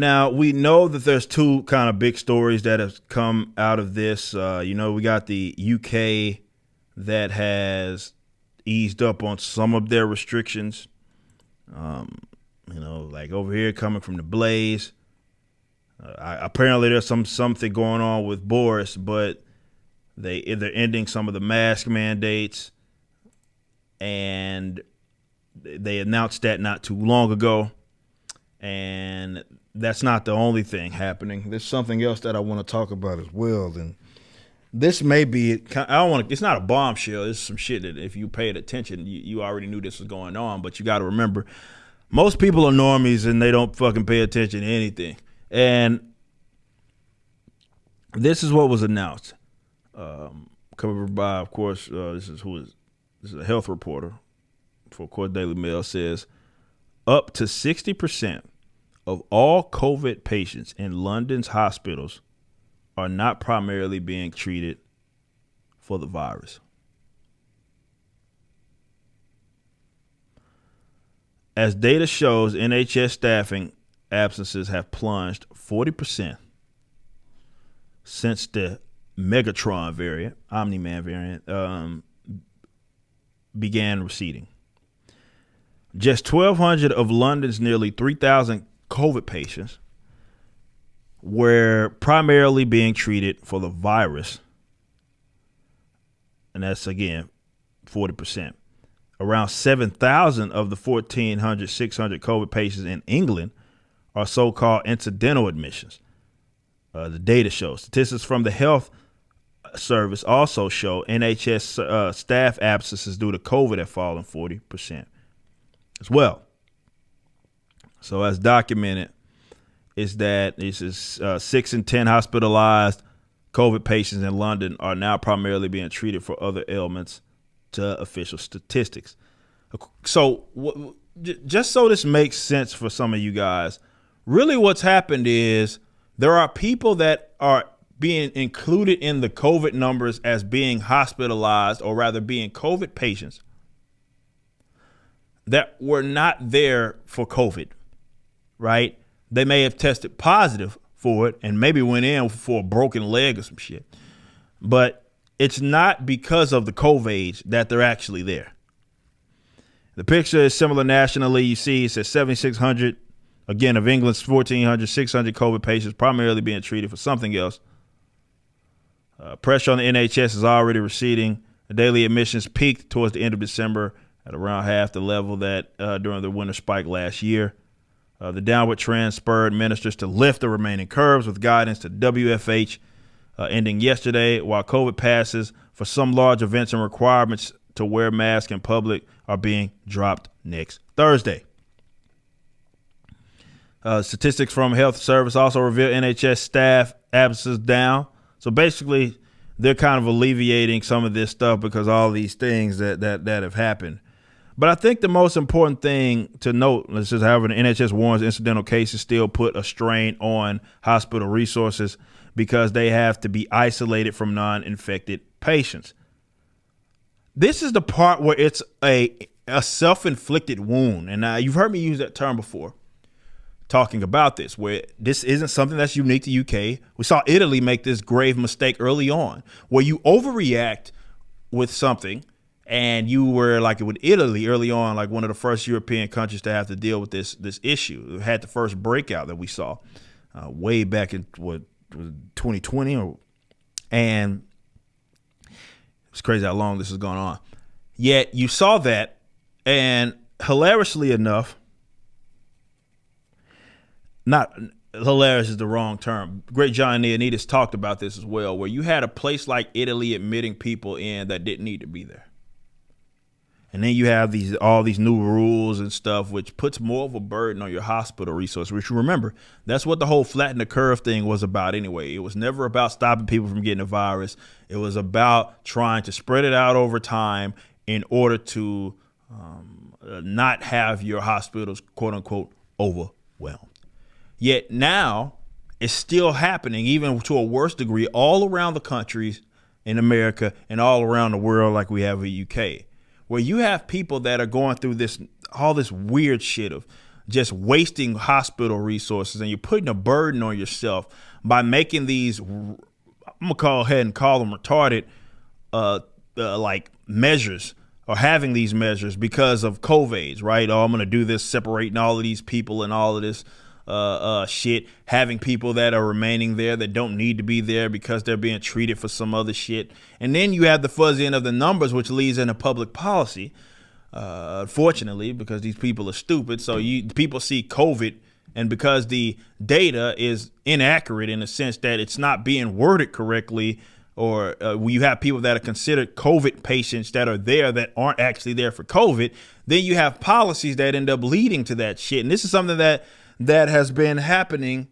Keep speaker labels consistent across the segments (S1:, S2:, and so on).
S1: Now, we know that there's two kind of big stories that have come out of this. We got the UK that has eased up on some of their restrictions. Like over here coming from the Blaze. Apparently there's something going on with Boris, but they're ending some of the mask mandates, and they announced that not too long ago. And that's not the only thing happening. There's something else that I want to talk about as well. And this may be, it's not a bombshell. It's some shit that if you paid attention, you already knew this was going on. But you got to remember, most people are normies and they don't fucking pay attention to anything. And this is what was announced. Covered by, of course, this is a health reporter for Court Daily Mail, says up to 60% of all COVID patients in London's hospitals are not primarily being treated for the virus. As data shows, NHS staffing absences have plunged 40% since the Megatron variant, Omni-Man variant, began receding. Just 1,200 of London's nearly 3,000 COVID patients were primarily being treated for the virus. And that's, again, 40%. Around 7,000 of the 1,600 COVID patients in England are so-called incidental admissions. The data shows. Statistics from the health service also show NHS staff absences due to COVID have fallen 40% as well. So as documented, is that this is 6 in 10 hospitalized COVID patients in London are now primarily being treated for other ailments to official statistics. So just so this makes sense for some of you guys, really what's happened is there are people that are being included in the COVID numbers as being hospitalized, or rather being COVID patients that were not there for COVID, right? They may have tested positive for it and maybe went in for a broken leg or some shit. But it's not because of the COVID that they're actually there. The picture is similar nationally. You see it says 7,600, again, of England's 1,400, 600 COVID patients primarily being treated for something else. Pressure on the NHS is already receding. The daily admissions peaked towards the end of December at around half the level that during the winter spike last year. The downward trend spurred ministers to lift the remaining curves with guidance to WFH ending yesterday, while COVID passes for some large events and requirements to wear masks in public are being dropped next Thursday. Statistics from Health Service also reveal NHS staff absences down. So basically, they're kind of alleviating some of this stuff because all these things that have happened. But I think the most important thing to note is, however, the NHS warns incidental cases still put a strain on hospital resources because they have to be isolated from non-infected patients. This is the part where it's a self-inflicted wound. And you've heard me use that term before, talking about this, where this isn't something that's unique to UK. We saw Italy make this grave mistake early on, where you overreact with something. And you were like with Italy early on, like one of the first European countries to have to deal with this issue. It had the first breakout that we saw way back in 2020, and it's crazy how long this has gone on. Yet you saw that, and hilariously enough, not hilarious is the wrong term. Great John Ioannidis talked about this as well, where you had a place like Italy admitting people in that didn't need to be there. And then you have all these new rules and stuff, which puts more of a burden on your hospital resource, which, remember, that's what the whole flatten the curve thing was about anyway. It was never about stopping people from getting the virus. It was about trying to spread it out over time in order to not have your hospitals, quote unquote, overwhelmed. Yet now it's still happening, even to a worse degree, all around the countries in America and all around the world, like we have in the UK. Where you have people that are going through all this weird shit of just wasting hospital resources, and you're putting a burden on yourself by making these, I'm gonna call ahead and call them retarded, like measures, or having these measures because of COVID, right? Oh, I'm gonna do this, separating all of these people and all of this shit, having people that are remaining there that don't need to be there because they're being treated for some other shit. And then you have the fuzzy end of the numbers, which leads into public policy. Unfortunately, because these people are stupid. So people see COVID, and because the data is inaccurate in the sense that it's not being worded correctly, or you have people that are considered COVID patients that are there that aren't actually there for COVID, then you have policies that end up leading to that shit. And this is something that has been happening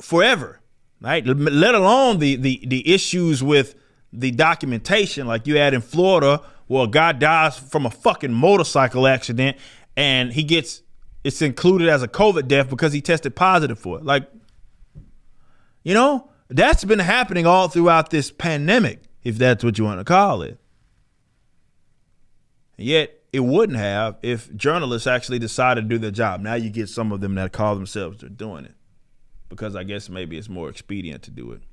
S1: forever, right? Let alone the issues with the documentation, like you had in Florida, where a guy dies from a fucking motorcycle accident and it's included as a COVID death because he tested positive for it. Like, that's been happening all throughout this pandemic, if that's what you want to call it. Yet it wouldn't have if journalists actually decided to do their job. Now you get some of them that call themselves they're doing it because I guess maybe it's more expedient to do it.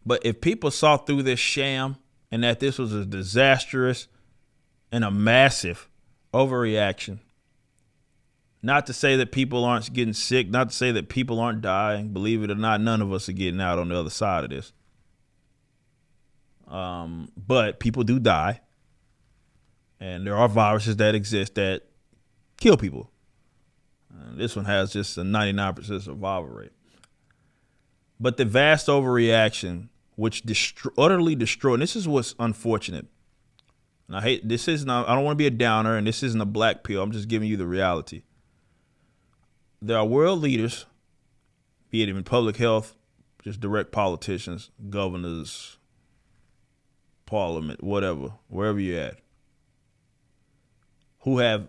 S1: But if people saw through this sham and that this was a disastrous and a massive overreaction, not to say that people aren't getting sick, not to say that people aren't dying. Believe it or not, none of us are getting out on the other side of this. But people do die. And there are viruses that exist that kill people. This one has just a 99% survival rate. But the vast overreaction, which utterly destroyed, and this is what's unfortunate. And I don't want to be a downer, and this isn't a black pill. I'm just giving you the reality. There are world leaders, be it in public health, just direct politicians, governors, parliament, whatever, wherever you're at, who have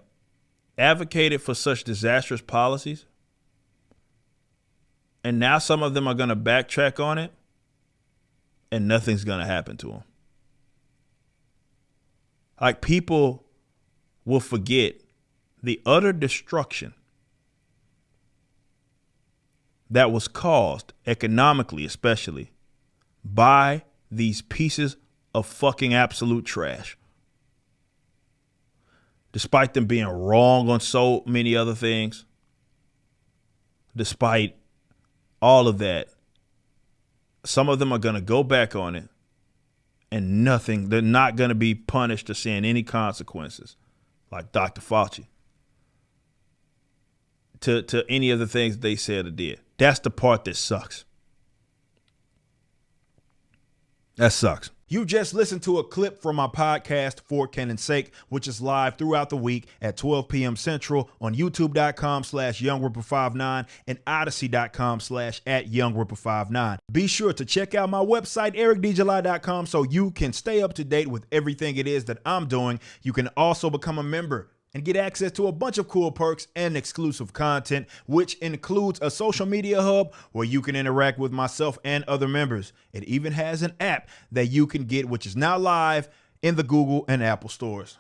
S1: advocated for such disastrous policies. And now some of them are going to backtrack on it and nothing's going to happen to them. Like, people will forget the utter destruction that was caused, economically especially, by these pieces of fucking absolute trash. Despite them being wrong on so many other things, despite all of that, some of them are going to go back on it and they're not going to be punished or seeing any consequences, like Dr. Fauci, to any of the things they said or did. That's the part that sucks. That sucks. You just listened to a clip from my podcast, For Canon's Sake, which is live throughout the week at 12 p.m. Central on youtube.com/YoungRipper59 and odyssey.com/@YoungRipper59. Be sure to check out my website, ericdjuly.com, so you can stay up to date with everything it is that I'm doing. You can also become a member and get access to a bunch of cool perks and exclusive content, which includes a social media hub where you can interact with myself and other members. It even has an app that you can get, which is now live in the Google and Apple stores.